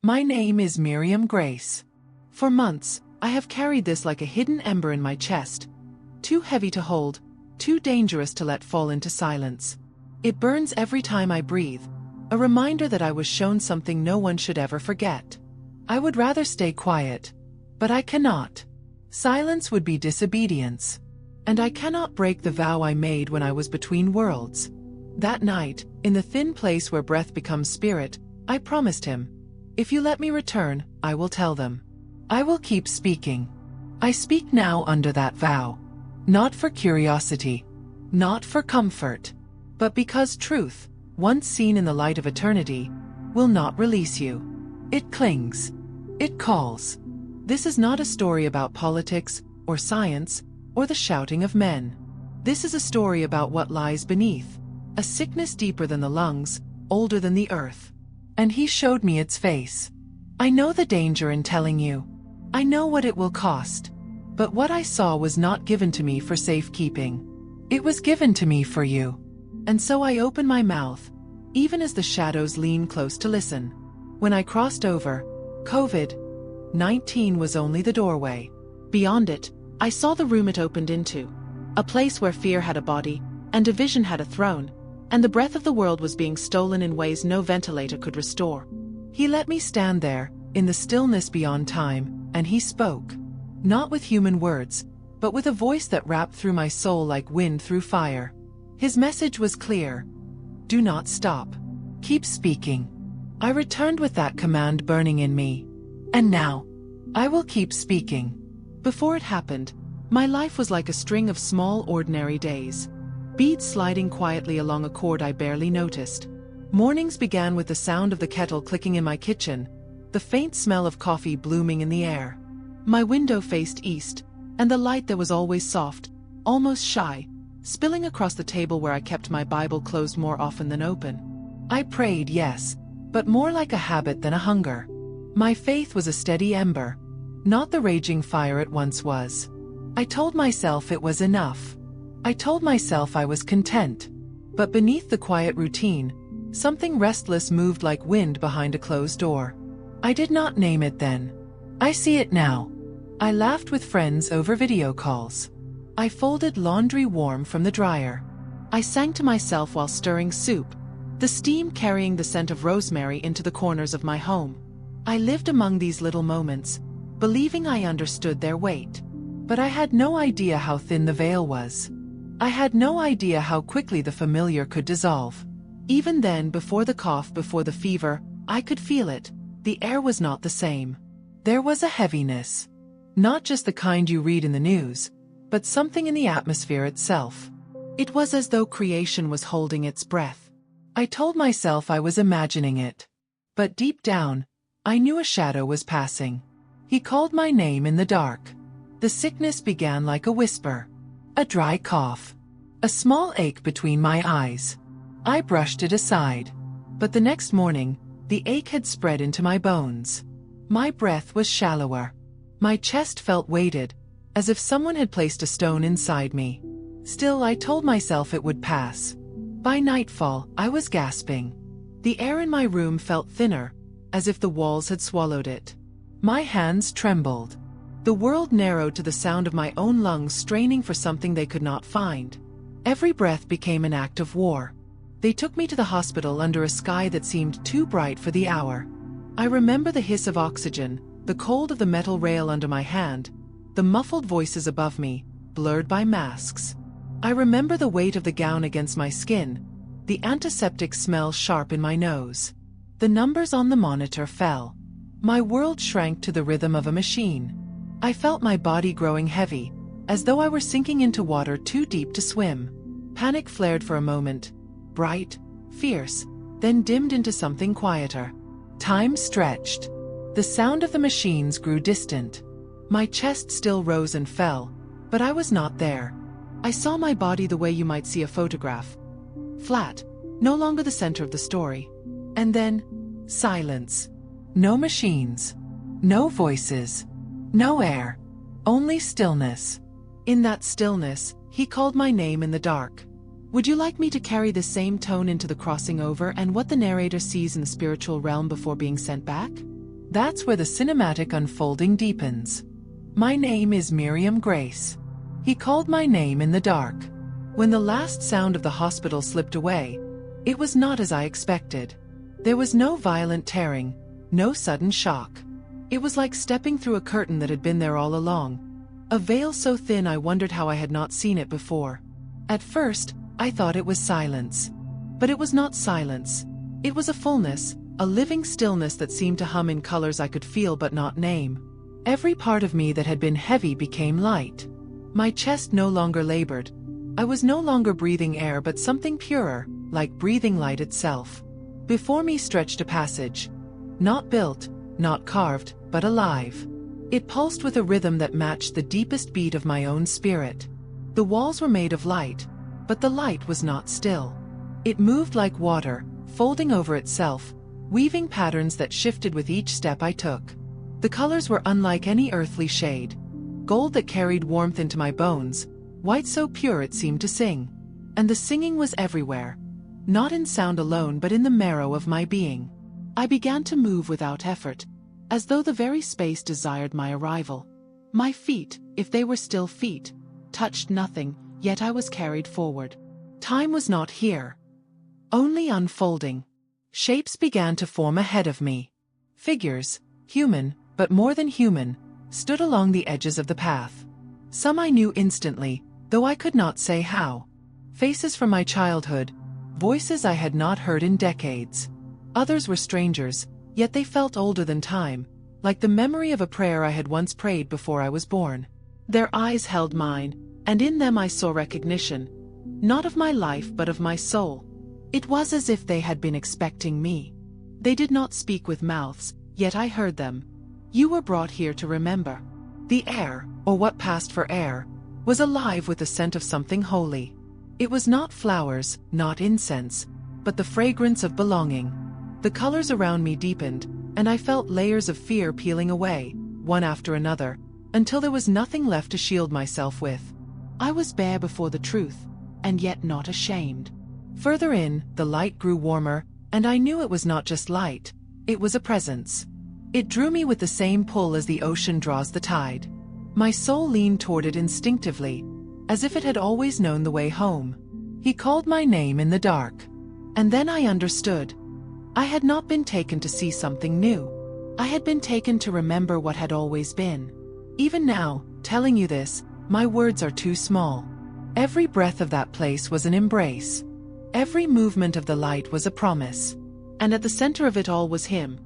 My name is Miriam Grace. For months, I have carried this like a hidden ember in my chest, too heavy to hold, too dangerous to let fall into silence. It burns every time I breathe, a reminder that I was shown something no one should ever forget. I would rather stay quiet, but I cannot. Silence would be disobedience. And I cannot break the vow I made when I was between worlds. That night, in the thin place where breath becomes spirit, I promised him, if you let me return, I will tell them. I will keep speaking. I speak now under that vow. Not for curiosity, not for comfort, but because truth, once seen in the light of eternity, will not release you. It clings. It calls. This is not a story about politics, or science, or the shouting of men. This is a story about what lies beneath, a sickness deeper than the lungs, older than the earth. And he showed me its face. I know the danger in telling you. I know what it will cost. But what I saw was not given to me for safekeeping. It was given to me for you. And so I open my mouth, even as the shadows lean close to listen. When I crossed over, COVID-19 was only the doorway. Beyond it, I saw the room it opened into. A place where fear had a body, and division had a throne, and the breath of the world was being stolen in ways no ventilator could restore. He let me stand there, in the stillness beyond time, and he spoke. Not with human words, but with a voice that wrapped through my soul like wind through fire. His message was clear. Do not stop. Keep speaking. I returned with that command burning in me. And now, I will keep speaking. Before it happened, my life was like a string of small ordinary days. Beads sliding quietly along a cord I barely noticed. Mornings began with the sound of the kettle clicking in my kitchen, the faint smell of coffee blooming in the air. My window faced east, and the light that was always soft, almost shy, spilling across the table where I kept my Bible closed more often than open. I prayed, yes, but more like a habit than a hunger. My faith was a steady ember, not the raging fire it once was. I told myself it was enough. I told myself I was content. But beneath the quiet routine, something restless moved like wind behind a closed door. I did not name it then. I see it now. I laughed with friends over video calls. I folded laundry warm from the dryer. I sang to myself while stirring soup, the steam carrying the scent of rosemary into the corners of my home. I lived among these little moments, believing I understood their weight. But I had no idea how thin the veil was. I had no idea how quickly the familiar could dissolve. Even then, before the cough, before the fever, I could feel it. The air was not the same. There was a heaviness. Not just the kind you read in the news, but something in the atmosphere itself. It was as though creation was holding its breath. I told myself I was imagining it. But deep down, I knew a shadow was passing. He called my name in the dark. The sickness began like a whisper. A dry cough. A small ache between my eyes. I brushed it aside. But the next morning, the ache had spread into my bones. My breath was shallower. My chest felt weighted, as if someone had placed a stone inside me. Still, I told myself it would pass. By nightfall, I was gasping. The air in my room felt thinner, as if the walls had swallowed it. My hands trembled. The world narrowed to the sound of my own lungs straining for something they could not find. Every breath became an act of war. They took me to the hospital under a sky that seemed too bright for the hour. I remember the hiss of oxygen, the cold of the metal rail under my hand, the muffled voices above me, blurred by masks. I remember the weight of the gown against my skin, the antiseptic smell sharp in my nose. The numbers on the monitor fell. My world shrank to the rhythm of a machine. I felt my body growing heavy, as though I were sinking into water too deep to swim. Panic flared for a moment, bright, fierce, then dimmed into something quieter. Time stretched. The sound of the machines grew distant. My chest still rose and fell, but I was not there. I saw my body the way you might see a photograph. Flat, no longer the center of the story. And then, silence. No machines. No voices. No air. Only stillness. In that stillness, he called my name in the dark. Would you like me to carry the same tone into the crossing over and what the narrator sees in the spiritual realm before being sent back? That's where the cinematic unfolding deepens. My name is Miriam Grace. He called my name in the dark. When the last sound of the hospital slipped away, it was not as I expected. There was no violent tearing, no sudden shock. It was like stepping through a curtain that had been there all along, a veil so thin I wondered how I had not seen it before. At first, I thought it was silence. But it was not silence. It was a fullness, a living stillness that seemed to hum in colors I could feel but not name. Every part of me that had been heavy became light. My chest no longer labored. I was no longer breathing air but something purer, like breathing light itself. Before me stretched a passage. Not built, not carved, but alive. It pulsed with a rhythm that matched the deepest beat of my own spirit. The walls were made of light, but the light was not still. It moved like water, folding over itself, weaving patterns that shifted with each step I took. The colors were unlike any earthly shade. Gold that carried warmth into my bones, white so pure it seemed to sing. And the singing was everywhere. Not in sound alone but in the marrow of my being. I began to move without effort, as though the very space desired my arrival. My feet, if they were still feet, touched nothing, yet I was carried forward. Time was not here. Only unfolding. Shapes began to form ahead of me. Figures, human, but more than human, stood along the edges of the path. Some I knew instantly, though I could not say how. Faces from my childhood, voices I had not heard in decades. Others were strangers, yet they felt older than time, like the memory of a prayer I had once prayed before I was born. Their eyes held mine, and in them I saw recognition, not of my life but of my soul. It was as if they had been expecting me. They did not speak with mouths, yet I heard them. You were brought here to remember. The air, or what passed for air, was alive with the scent of something holy. It was not flowers, not incense, but the fragrance of belonging. The colors around me deepened, and I felt layers of fear peeling away, one after another, until there was nothing left to shield myself with. I was bare before the truth, and yet not ashamed. Further in, the light grew warmer, and I knew it was not just light, it was a presence. It drew me with the same pull as the ocean draws the tide. My soul leaned toward it instinctively, as if it had always known the way home. He called my name in the dark. And then I understood. I had not been taken to see something new. I had been taken to remember what had always been. Even now, telling you this, my words are too small. Every breath of that place was an embrace. Every movement of the light was a promise. And at the center of it all was him.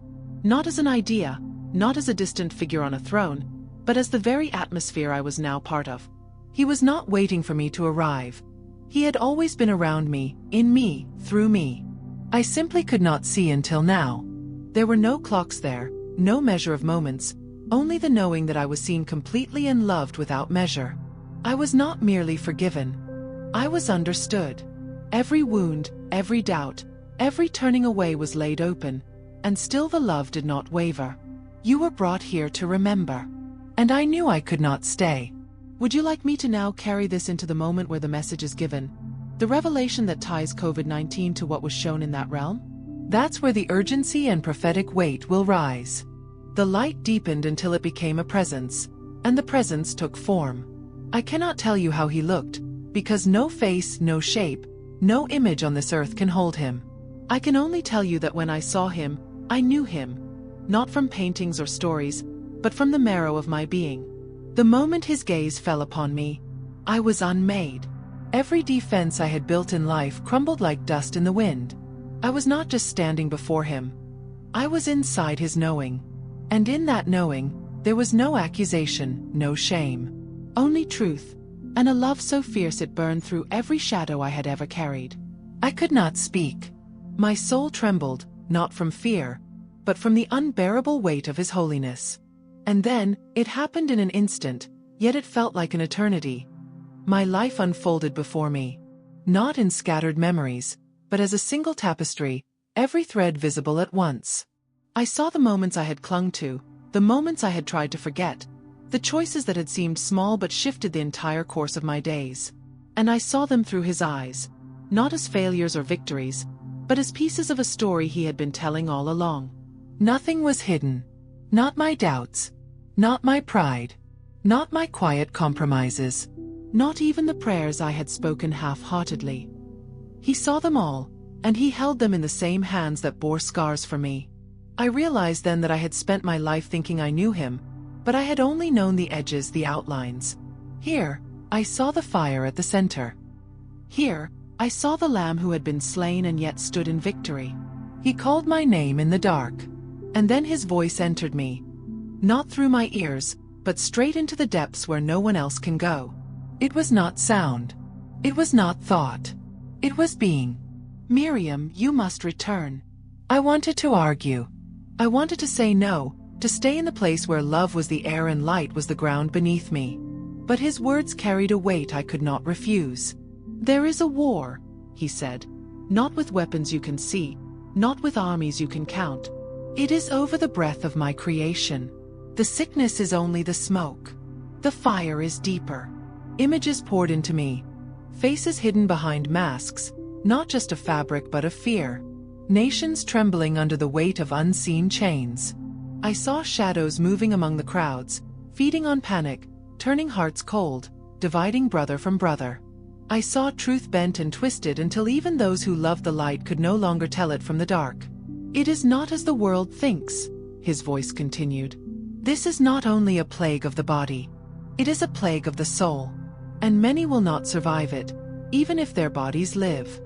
Not as an idea, not as a distant figure on a throne, but as the very atmosphere I was now part of. He was not waiting for me to arrive. He had always been around me, in me, through me. I simply could not see until now. There were no clocks there, no measure of moments, only the knowing that I was seen completely and loved without measure. I was not merely forgiven. I was understood. Every wound, every doubt, every turning away was laid open, and still the love did not waver. You were brought here to remember. And I knew I could not stay. Would you like me to now carry this into the moment where the message is given? The revelation that ties COVID-19 to what was shown in that realm? That's where the urgency and prophetic weight will rise. The light deepened until it became a presence, and the presence took form. I cannot tell you how he looked, because no face, no shape, no image on this earth can hold him. I can only tell you that when I saw him, I knew him, not from paintings or stories, but from the marrow of my being. The moment his gaze fell upon me, I was unmade. Every defense I had built in life crumbled like dust in the wind. I was not just standing before him. I was inside his knowing. And in that knowing, there was no accusation, no shame. Only truth, and a love so fierce it burned through every shadow I had ever carried. I could not speak. My soul trembled, not from fear, but from the unbearable weight of his holiness. And then, it happened in an instant, yet it felt like an eternity. My life unfolded before me. Not in scattered memories, but as a single tapestry, every thread visible at once. I saw the moments I had clung to, the moments I had tried to forget, the choices that had seemed small but shifted the entire course of my days. And I saw them through his eyes, not as failures or victories, but as pieces of a story he had been telling all along. Nothing was hidden. Not my doubts. Not my pride. Not my quiet compromises. Not even the prayers I had spoken half-heartedly. He saw them all, and he held them in the same hands that bore scars for me. I realized then that I had spent my life thinking I knew him, but I had only known the edges, the outlines. Here, I saw the fire at the center. Here, I saw the Lamb who had been slain and yet stood in victory. He called my name in the dark. And then his voice entered me. Not through my ears, but straight into the depths where no one else can go. It was not sound. It was not thought. It was being. Miriam, you must return. I wanted to argue. I wanted to say no, to stay in the place where love was the air and light was the ground beneath me. But his words carried a weight I could not refuse. There is a war, he said. Not with weapons you can see, not with armies you can count. It is over the breath of my creation. The sickness is only the smoke. The fire is deeper. Images poured into me. Faces hidden behind masks, not just of fabric but of fear. Nations trembling under the weight of unseen chains. I saw shadows moving among the crowds, feeding on panic, turning hearts cold, dividing brother from brother. I saw truth bent and twisted until even those who loved the light could no longer tell it from the dark. It is not as the world thinks, his voice continued. This is not only a plague of the body. It is a plague of the soul. And many will not survive it, even if their bodies live.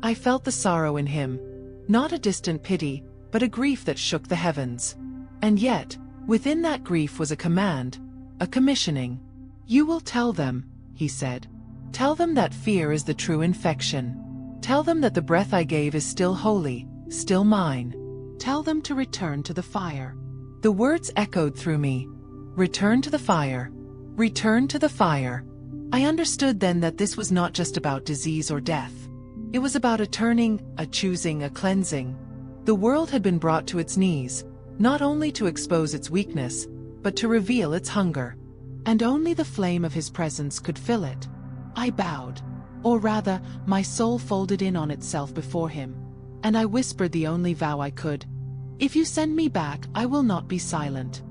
I felt the sorrow in him, not a distant pity, but a grief that shook the heavens. And yet, within that grief was a command, a commissioning. You will tell them, he said. Tell them that fear is the true infection. Tell them that the breath I gave is still holy, still mine. Tell them to return to the fire. The words echoed through me. Return to the fire. Return to the fire. I understood then that this was not just about disease or death. It was about a turning, a choosing, a cleansing. The world had been brought to its knees, not only to expose its weakness, but to reveal its hunger. And only the flame of his presence could fill it. I bowed, or rather, my soul folded in on itself before him, and I whispered the only vow I could. If you send me back, I will not be silent.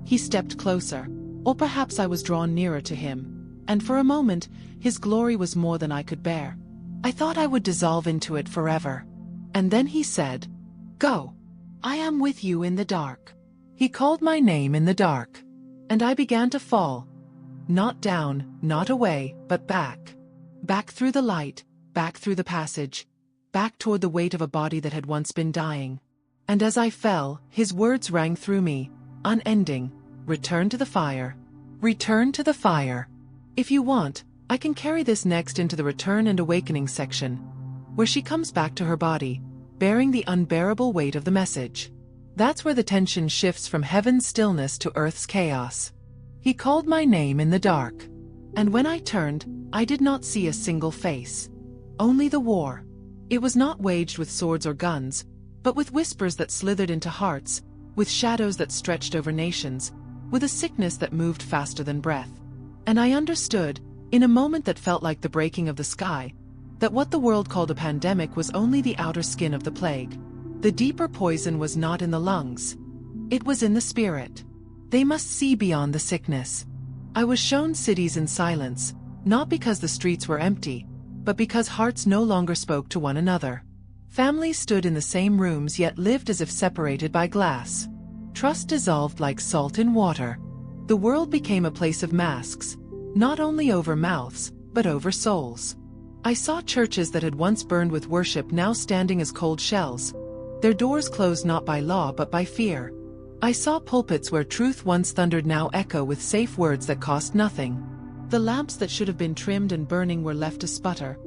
He stepped closer, or perhaps I was drawn nearer to him, and for a moment, his glory was more than I could bear. I thought I would dissolve into it forever. And then he said, Go. I am with you in the dark. He called my name in the dark. And I began to fall. Not down, not away, but back. Back through the light, back through the passage, back toward the weight of a body that had once been dying. And as I fell, his words rang through me, unending. Return to the fire. Return to the fire. If you want, I can carry this next into the return and awakening section, where she comes back to her body, bearing the unbearable weight of the message. That's where the tension shifts from heaven's stillness to earth's chaos. He called my name in the dark. And when I turned, I did not see a single face. Only the war. It was not waged with swords or guns, but with whispers that slithered into hearts, with shadows that stretched over nations, with a sickness that moved faster than breath. And I understood, in a moment that felt like the breaking of the sky, that what the world called a pandemic was only the outer skin of the plague. The deeper poison was not in the lungs. It was in the spirit. They must see beyond the sickness. I was shown cities in silence, not because the streets were empty, but because hearts no longer spoke to one another. Families stood in the same rooms yet lived as if separated by glass. Trust dissolved like salt in water. The world became a place of masks, not only over mouths, but over souls. I saw churches that had once burned with worship now standing as cold shells, their doors closed not by law but by fear. I saw pulpits where truth once thundered now echo with safe words that cost nothing. The lamps that should have been trimmed and burning were left to sputter,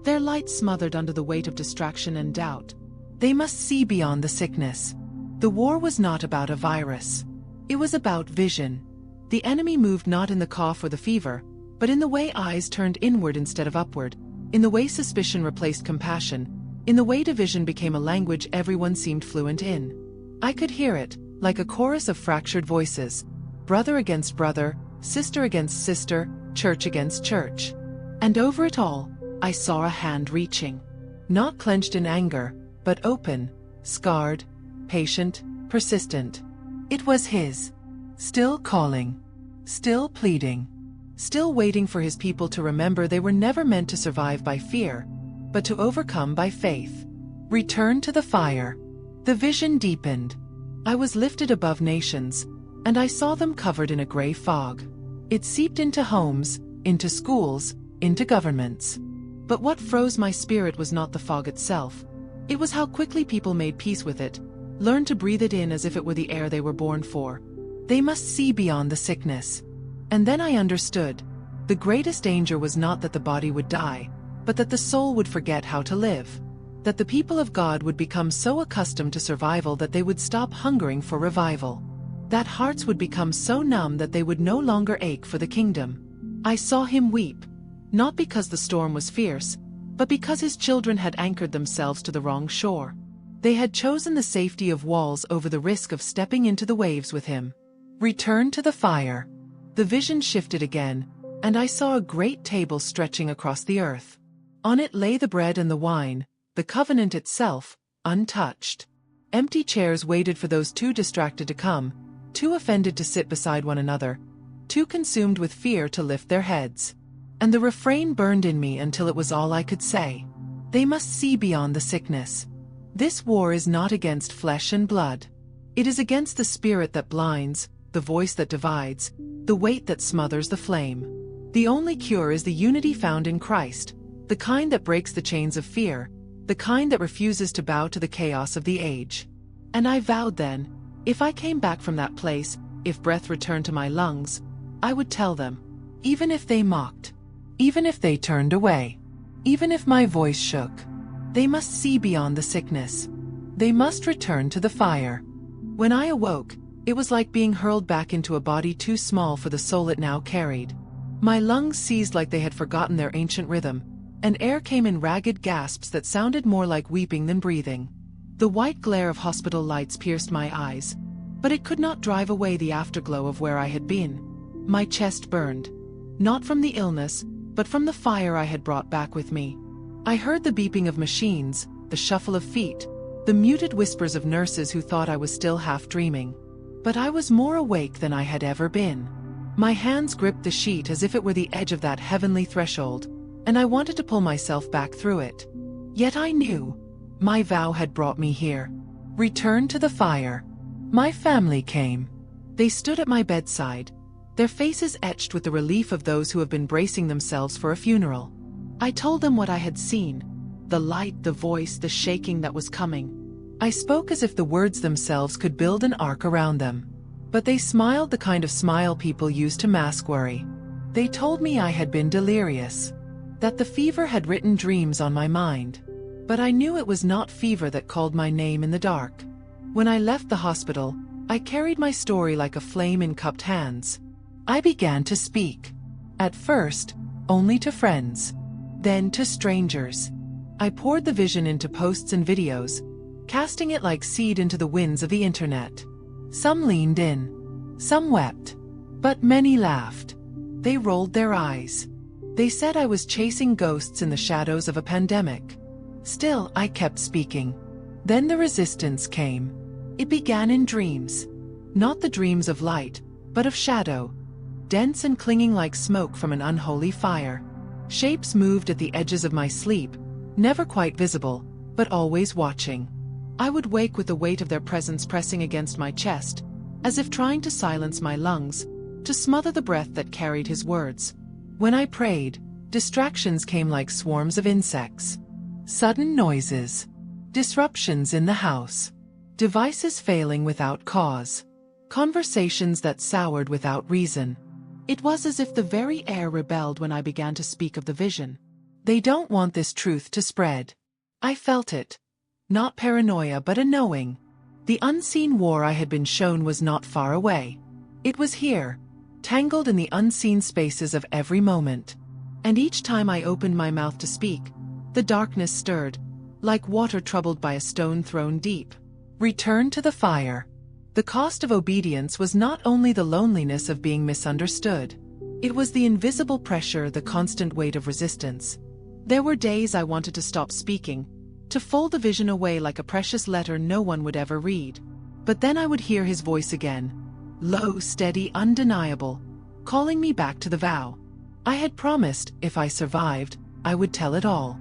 their light smothered under the weight of distraction and doubt. They must see beyond the sickness. The war was not about a virus. It was about vision. The enemy moved not in the cough or the fever, but in the way eyes turned inward instead of upward, in the way suspicion replaced compassion, in the way division became a language everyone seemed fluent in. I could hear it, like a chorus of fractured voices, brother against brother, sister against sister, church against church. And over it all, I saw a hand reaching. Not clenched in anger, but open, scarred, patient, persistent. It was his. Still calling. Still pleading. Still waiting for his people to remember they were never meant to survive by fear, but to overcome by faith. Return to the fire. The vision deepened. I was lifted above nations, and I saw them covered in a gray fog. It seeped into homes, into schools, into governments. But what froze my spirit was not the fog itself. It was how quickly people made peace with it, learned to breathe it in as if it were the air they were born for. They must see beyond the sickness. And then I understood. The greatest danger was not that the body would die, but that the soul would forget how to live. That the people of God would become so accustomed to survival that they would stop hungering for revival. That hearts would become so numb that they would no longer ache for the kingdom. I saw him weep, not because the storm was fierce, but because his children had anchored themselves to the wrong shore. They had chosen the safety of walls over the risk of stepping into the waves with him. Return to the fire. The vision shifted again, and I saw a great table stretching across the earth. On it lay the bread and the wine, the covenant itself, untouched. Empty chairs waited for those too distracted to come, too offended to sit beside one another, too consumed with fear to lift their heads. And the refrain burned in me until it was all I could say. They must see beyond the sickness. This war is not against flesh and blood. It is against the spirit that blinds, the voice that divides, the weight that smothers the flame. The only cure is the unity found in Christ, the kind that breaks the chains of fear, the kind that refuses to bow to the chaos of the age. And I vowed then, if I came back from that place, if breath returned to my lungs, I would tell them, even if they mocked, even if they turned away, even if my voice shook, they must see beyond the sickness. They must return to the fire. When I awoke, it was like being hurled back into a body too small for the soul it now carried. My lungs seized like they had forgotten their ancient rhythm, and air came in ragged gasps that sounded more like weeping than breathing. The white glare of hospital lights pierced my eyes, but it could not drive away the afterglow of where I had been. My chest burned, not from the illness, but from the fire I had brought back with me. I heard the beeping of machines, the shuffle of feet, the muted whispers of nurses who thought I was still half dreaming. But I was more awake than I had ever been. My hands gripped the sheet as if it were the edge of that heavenly threshold, and I wanted to pull myself back through it. Yet I knew. My vow had brought me here. Return to the fire. My family came. They stood at my bedside, their faces etched with the relief of those who have been bracing themselves for a funeral. I told them what I had seen, the light, the voice, the shaking that was coming. I spoke as if the words themselves could build an arc around them. But they smiled the kind of smile people use to mask worry. They told me I had been delirious, that the fever had written dreams on my mind. But I knew it was not fever that called my name in the dark. When I left the hospital, I carried my story like a flame in cupped hands. I began to speak. At first, only to friends. Then to strangers. I poured the vision into posts and videos, casting it like seed into the winds of the internet. Some leaned in. Some wept. But many laughed. They rolled their eyes. They said I was chasing ghosts in the shadows of a pandemic. Still, I kept speaking. Then the resistance came. It began in dreams. Not the dreams of light, but of shadow. Dense and clinging like smoke from an unholy fire. Shapes moved at the edges of my sleep, never quite visible, but always watching. I would wake with the weight of their presence pressing against my chest, as if trying to silence my lungs, to smother the breath that carried his words. When I prayed, distractions came like swarms of insects. Sudden noises. Disruptions in the house. Devices failing without cause. Conversations that soured without reason. It was as if the very air rebelled when I began to speak of the vision. They don't want this truth to spread. I felt it. Not paranoia but a knowing. The unseen war I had been shown was not far away. It was here, tangled in the unseen spaces of every moment. And each time I opened my mouth to speak, the darkness stirred, like water troubled by a stone thrown deep. Return to the fire. The cost of obedience was not only the loneliness of being misunderstood. It was the invisible pressure, the constant weight of resistance. There were days I wanted to stop speaking, to fold the vision away like a precious letter no one would ever read. But then I would hear his voice again, low, steady, undeniable, calling me back to the vow. I had promised, if I survived, I would tell it all.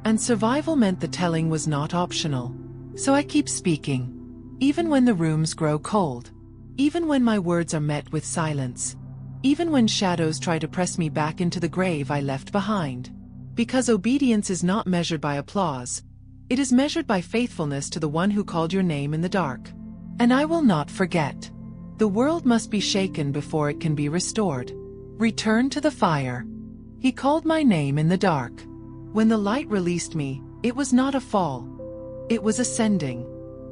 And survival meant the telling was not optional. So I keep speaking. Even when the rooms grow cold. Even when my words are met with silence. Even when shadows try to press me back into the grave I left behind. Because obedience is not measured by applause. It is measured by faithfulness to the one who called your name in the dark. And I will not forget. The world must be shaken before it can be restored. Return to the fire. He called my name in the dark. When the light released me, it was not a fall. It was ascending.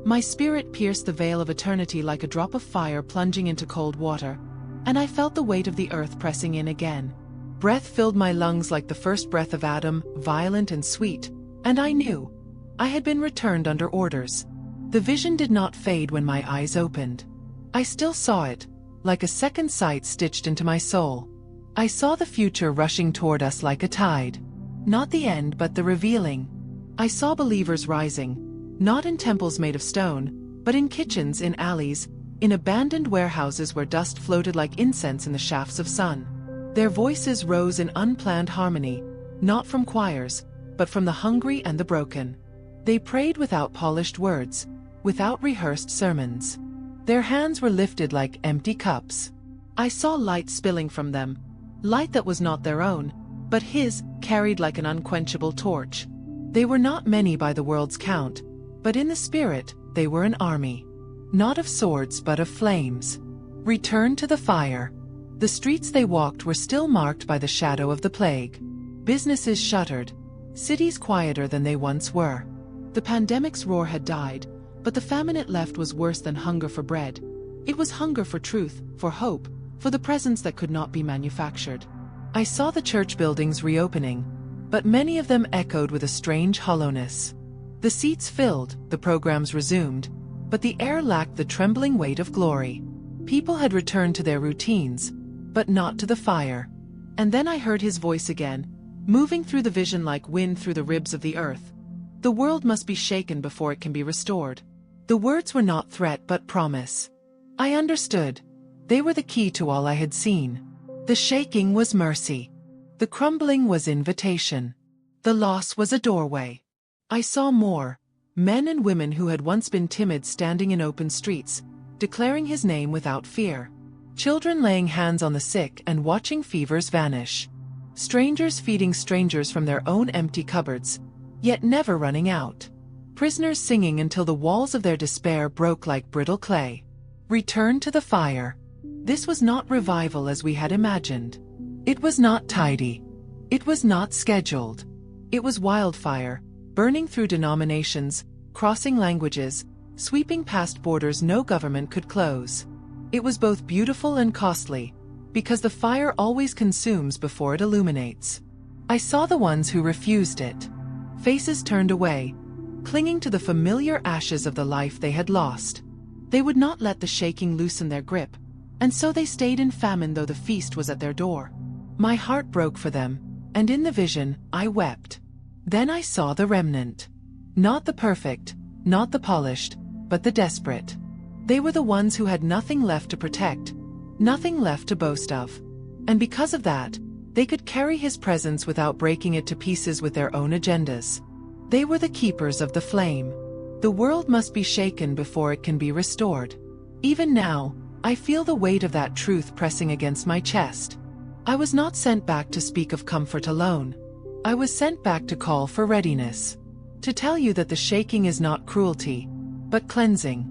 My spirit pierced the veil of eternity like a drop of fire plunging into cold water, and I felt the weight of the earth pressing in again. Breath filled my lungs like the first breath of Adam, violent and sweet, and I knew I had been returned under orders. The vision did not fade when my eyes opened. I still saw it, like a second sight stitched into my soul. I saw the future rushing toward us like a tide. Not the end, but the revealing. I saw believers rising, not in temples made of stone, but in kitchens, in alleys, in abandoned warehouses where dust floated like incense in the shafts of sun. Their voices rose in unplanned harmony, not from choirs, but from the hungry and the broken. They prayed without polished words, without rehearsed sermons. Their hands were lifted like empty cups. I saw light spilling from them, light that was not their own, but his, carried like an unquenchable torch. They were not many by the world's count, but in the spirit, they were an army. Not of swords but of flames. Return to the fire. The streets they walked were still marked by the shadow of the plague. Businesses shuttered, cities quieter than they once were. The pandemic's roar had died, but the famine it left was worse than hunger for bread. It was hunger for truth, for hope, for the presence that could not be manufactured. I saw the church buildings reopening, but many of them echoed with a strange hollowness. The seats filled, the programs resumed, but the air lacked the trembling weight of glory. People had returned to their routines, but not to the fire. And then I heard his voice again, moving through the vision like wind through the ribs of the earth. The world must be shaken before it can be restored. The words were not threat but promise. I understood. They were the key to all I had seen. The shaking was mercy. The crumbling was invitation. The loss was a doorway. I saw more. Men and women who had once been timid standing in open streets, declaring his name without fear. Children laying hands on the sick and watching fevers vanish. Strangers feeding strangers from their own empty cupboards, yet never running out. Prisoners singing until the walls of their despair broke like brittle clay. Return to the fire. This was not revival as we had imagined. It was not tidy. It was not scheduled. It was wildfire, burning through denominations, crossing languages, sweeping past borders no government could close. It was both beautiful and costly, because the fire always consumes before it illuminates. I saw the ones who refused it. Faces turned away, clinging to the familiar ashes of the life they had lost. They would not let the shaking loosen their grip, and so they stayed in famine though the feast was at their door. My heart broke for them, and in the vision, I wept. Then I saw the remnant. Not the perfect, not the polished, but the desperate. They were the ones who had nothing left to protect, nothing left to boast of. And because of that, they could carry his presence without breaking it to pieces with their own agendas. They were the keepers of the flame. The world must be shaken before it can be restored. Even now, I feel the weight of that truth pressing against my chest. I was not sent back to speak of comfort alone. I was sent back to call for readiness. To tell you that the shaking is not cruelty, but cleansing.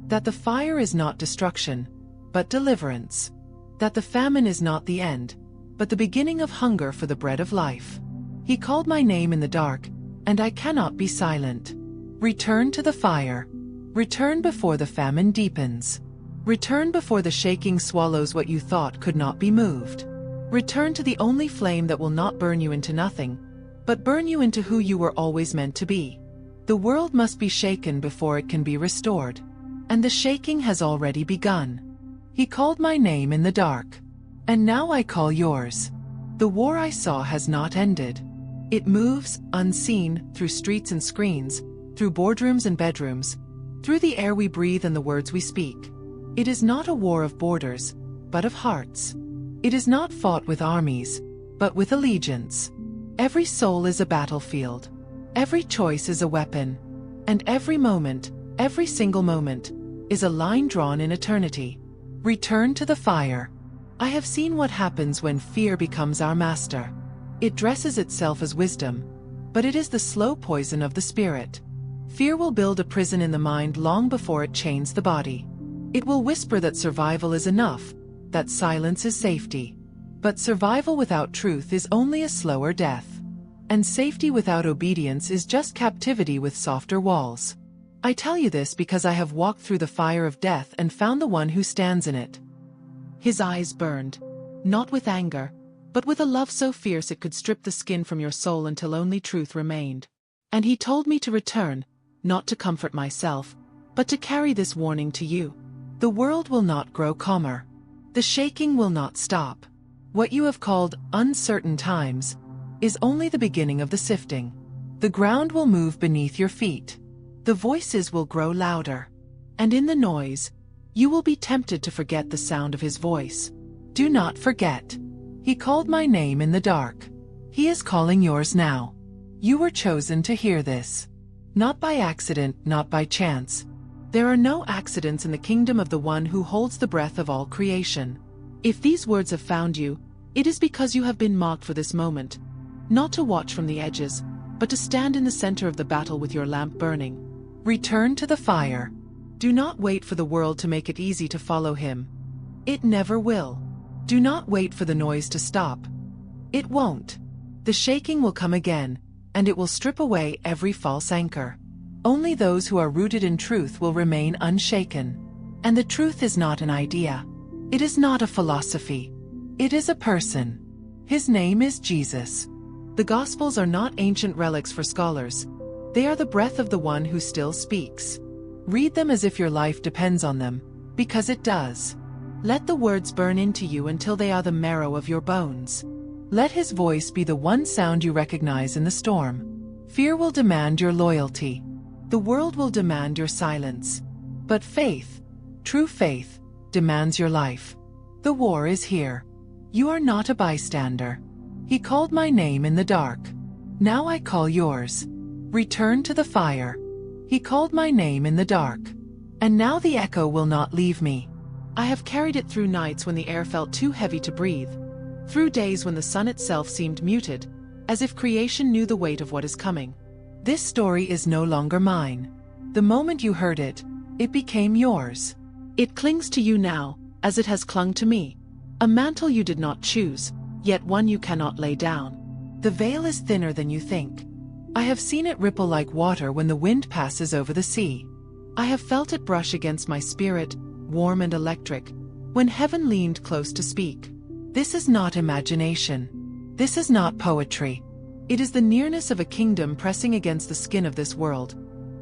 That the fire is not destruction, but deliverance. That the famine is not the end, but the beginning of hunger for the bread of life. He called my name in the dark, and I cannot be silent. Return to the fire. Return before the famine deepens. Return before the shaking swallows what you thought could not be moved. Return to the only flame that will not burn you into nothing, but burn you into who you were always meant to be. The world must be shaken before it can be restored. And the shaking has already begun. He called my name in the dark. And now I call yours. The war I saw has not ended. It moves, unseen, through streets and screens, through boardrooms and bedrooms, through the air we breathe and the words we speak. It is not a war of borders, but of hearts. It is not fought with armies, but with allegiance. Every soul is a battlefield. Every choice is a weapon. And every moment, every single moment, is a line drawn in eternity. Return to the fire. I have seen what happens when fear becomes our master. It dresses itself as wisdom, but it is the slow poison of the spirit. Fear will build a prison in the mind long before it chains the body. It will whisper that survival is enough, that silence is safety. But survival without truth is only a slower death. And safety without obedience is just captivity with softer walls. I tell you this because I have walked through the fire of death and found the one who stands in it. His eyes burned, not with anger, but with a love so fierce it could strip the skin from your soul until only truth remained. And he told me to return, not to comfort myself, but to carry this warning to you. The world will not grow calmer. The shaking will not stop. What you have called uncertain times is only the beginning of the sifting. The ground will move beneath your feet. The voices will grow louder. And in the noise, you will be tempted to forget the sound of his voice. Do not forget. He called my name in the dark. He is calling yours now. You were chosen to hear this. Not by accident, not by chance. There are no accidents in the kingdom of the one who holds the breath of all creation. If these words have found you, it is because you have been marked for this moment. Not to watch from the edges, but to stand in the center of the battle with your lamp burning. Return to the fire. Do not wait for the world to make it easy to follow him. It never will. Do not wait for the noise to stop. It won't. The shaking will come again, and it will strip away every false anchor. Only those who are rooted in truth will remain unshaken. And the truth is not an idea. It is not a philosophy. It is a person. His name is Jesus. The Gospels are not ancient relics for scholars. They are the breath of the one who still speaks. Read them as if your life depends on them, because it does. Let the words burn into you until they are the marrow of your bones. Let his voice be the one sound you recognize in the storm. Fear will demand your loyalty. The world will demand your silence. But faith, true faith, demands your life. The war is here. You are not a bystander. He called my name in the dark. Now I call yours. Return to the fire. He called my name in the dark. And now the echo will not leave me. I have carried it through nights when the air felt too heavy to breathe. Through days when the sun itself seemed muted, as if creation knew the weight of what is coming. This story is no longer mine. The moment you heard it, it became yours. It clings to you now, as it has clung to me. A mantle you did not choose, yet one you cannot lay down. The veil is thinner than you think. I have seen it ripple like water when the wind passes over the sea. I have felt it brush against my spirit, warm and electric, when heaven leaned close to speak. This is not imagination. This is not poetry. It is the nearness of a kingdom pressing against the skin of this world,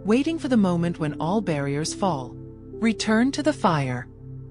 waiting for the moment when all barriers fall. Return to the fire.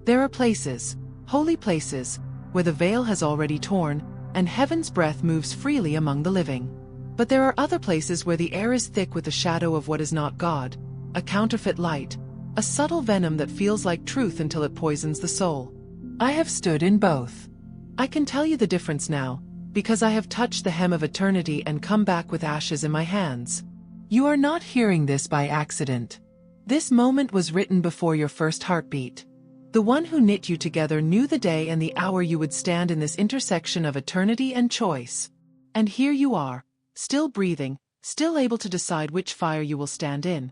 There are places, holy places, where the veil has already torn, and heaven's breath moves freely among the living. But there are other places where the air is thick with the shadow of what is not God, a counterfeit light, a subtle venom that feels like truth until it poisons the soul. I have stood in both. I can tell you the difference now, because I have touched the hem of eternity and come back with ashes in my hands. You are not hearing this by accident. This moment was written before your first heartbeat. The one who knit you together knew the day and the hour you would stand in this intersection of eternity and choice. And here you are, still breathing, still able to decide which fire you will stand in.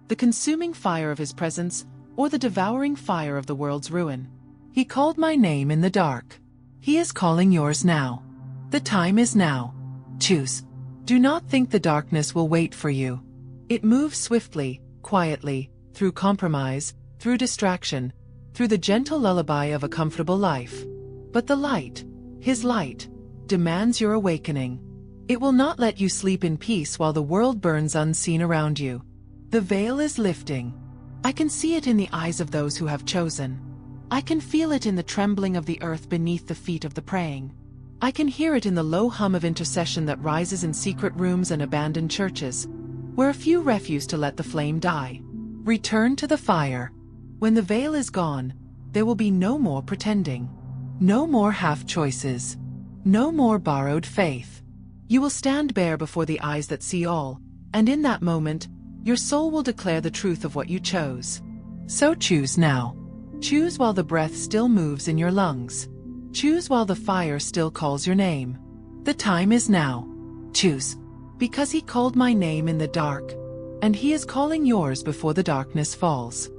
The consuming fire of his presence, or the devouring fire of the world's ruin. He called my name in the dark. He is calling yours now. The time is now. Choose. Do not think the darkness will wait for you. It moves swiftly, quietly, through compromise, through distraction, through the gentle lullaby of a comfortable life. But the light, his light, demands your awakening. It will not let you sleep in peace while the world burns unseen around you. The veil is lifting. I can see it in the eyes of those who have chosen. I can feel it in the trembling of the earth beneath the feet of the praying. I can hear it in the low hum of intercession that rises in secret rooms and abandoned churches, where a few refuse to let the flame die. Return to the fire. When the veil is gone, there will be no more pretending. No more half choices. No more borrowed faith. You will stand bare before the eyes that see all, and in that moment, your soul will declare the truth of what you chose. So choose now. Choose while the breath still moves in your lungs. Choose while the fire still calls your name. The time is now. Choose. Because he called my name in the dark, and he is calling yours before the darkness falls.